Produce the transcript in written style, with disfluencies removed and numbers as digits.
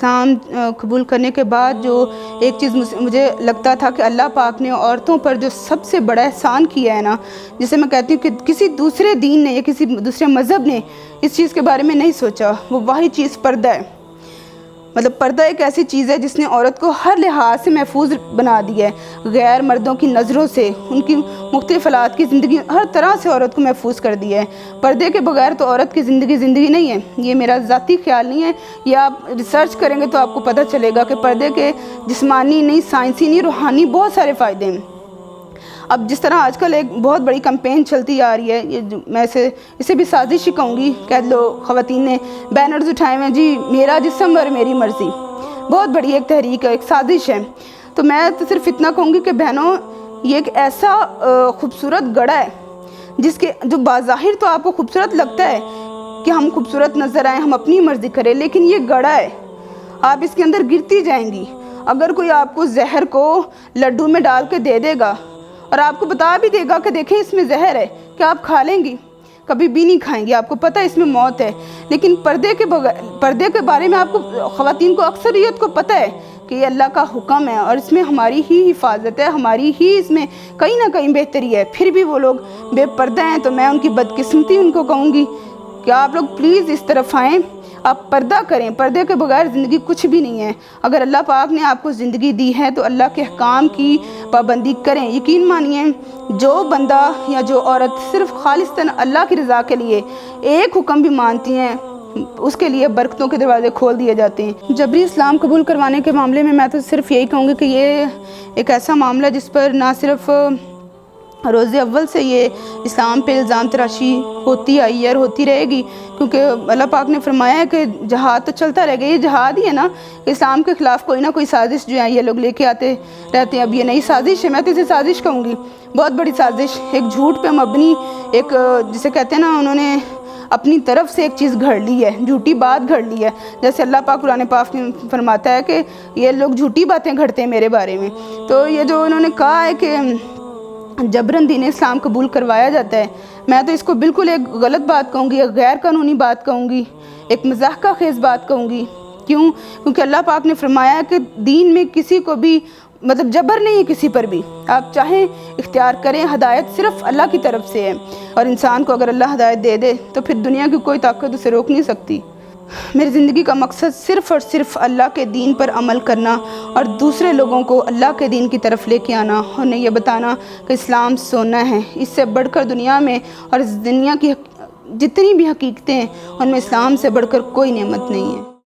اسلام قبول کرنے کے بعد جو ایک چیز مجھے لگتا تھا کہ اللہ پاک نے عورتوں پر جو سب سے بڑا احسان کیا ہے نا، جسے میں کہتی ہوں کہ کسی دوسرے دین نے یا کسی دوسرے مذہب نے اس چیز کے بارے میں نہیں سوچا، وہ واحد چیز پردہ ہے۔ مطلب پردہ ایک ایسی چیز ہے جس نے عورت کو ہر لحاظ سے محفوظ بنا دیا ہے، غیر مردوں کی نظروں سے، ان کی مختلف حالات کی زندگی، ہر طرح سے عورت کو محفوظ کر دیا ہے۔ پردے کے بغیر تو عورت کی زندگی نہیں ہے، یہ میرا ذاتی خیال نہیں ہے، یہ آپ ریسرچ کریں گے تو آپ کو پتہ چلے گا کہ پردے کے جسمانی نہیں، سائنسی نہیں، روحانی بہت سارے فائدے ہیں۔ اب جس طرح آج کل ایک بہت بڑی کمپین چلتی آ رہی ہے، میں اسے بھی سازش ہی کہوں گی، کہہ لو خواتین نے بینرز اٹھائے ہیں، جی میرا جسم اور میری مرضی، بہت بڑی ایک تحریک ہے، ایک سازش ہے۔ تو میں تو صرف اتنا کہوں گی کہ بہنوں، یہ ایک ایسا خوبصورت گڑھا ہے جس کے جو بظاہر تو آپ کو خوبصورت لگتا ہے کہ ہم خوبصورت نظر آئیں، ہم اپنی مرضی کریں، لیکن یہ گڑھا ہے، آپ اس کے اندر گرتی جائیں گی۔ اگر کوئی آپ کو زہر کو لڈو میں ڈال کے دے دے گا اور آپ کو بتا بھی دے گا کہ دیکھیں اس میں زہر ہے، کہ آپ کھا لیں گی؟ کبھی بھی نہیں کھائیں گی، آپ کو پتہ ہے اس میں موت ہے۔ لیکن پردے کے بارے میں آپ کو، خواتین کو، اکثریت کو پتہ ہے کہ یہ اللہ کا حکم ہے اور اس میں ہماری ہی حفاظت ہے، ہماری ہی اس میں کہیں نہ کہیں بہتری ہے، پھر بھی وہ لوگ بے پردہ ہیں۔ تو میں ان کی بدقسمتی ان کو کہوں گی کہ آپ لوگ پلیز اس طرف آئیں، آپ پردہ کریں، پردے کے بغیر زندگی کچھ بھی نہیں ہے۔ اگر اللہ پاک نے آپ کو زندگی دی ہے تو اللہ کے احکام کی پابندی کریں۔ یقین مانیے، جو بندہ یا جو عورت صرف خالصتاً اللہ کی رضا کے لیے ایک حکم بھی مانتی ہیں، اس کے لیے برکتوں کے دروازے کھول دیے جاتے ہیں۔ جبری اسلام قبول کروانے کے معاملے میں تو صرف یہی کہوں گی کہ یہ ایک ایسا معاملہ جس پر نہ صرف روز اول سے یہ اسلام پہ الزام تراشی ہوتی آئی ہے اور ہوتی رہے گی، کیونکہ اللہ پاک نے فرمایا ہے کہ جہاد تو چلتا رہے گا۔ یہ جہاد ہی ہے نا، اسلام کے خلاف کوئی نہ کوئی سازش جو ہے یہ لوگ لے کے آتے رہتے ہیں۔ اب یہ نئی سازش ہے، میں تو اسے سازش کہوں گی، بہت بڑی سازش، ایک جھوٹ پہ مبنی، ایک جسے کہتے ہیں نا، انہوں نے اپنی طرف سے ایک چیز گھڑ لی ہے، جھوٹی بات گھڑ لی ہے۔ جیسے اللہ پاک قرآن پاک میں فرماتا ہے کہ یہ لوگ جھوٹی باتیں گھڑتے ہیں میرے بارے میں۔ تو یہ جو انہوں نے کہا ہے کہ جبراً دین اسلام قبول کروایا جاتا ہے، میں تو اس کو بالکل ایک غلط بات کہوں گی، ایک غیر قانونی بات کہوں گی، ایک مضحکہ خیز بات کہوں گی۔ کیونکہ اللہ پاک نے فرمایا ہے کہ دین میں کسی کو بھی مطلب جبر نہیں ہے کسی پر بھی، آپ چاہیں اختیار کریں، ہدایت صرف اللہ کی طرف سے ہے، اور انسان کو اگر اللہ ہدایت دے دے تو پھر دنیا کی کوئی طاقت اسے روک نہیں سکتی۔ میری زندگی کا مقصد صرف اور صرف اللہ کے دین پر عمل کرنا اور دوسرے لوگوں کو اللہ کے دین کی طرف لے کے آنا، اور انہیں یہ بتانا کہ اسلام سونا ہے۔ اس سے بڑھ کر دنیا میں اور اس دنیا کی جتنی بھی حقیقتیں ہیں ان میں اسلام سے بڑھ کر کوئی نعمت نہیں ہے۔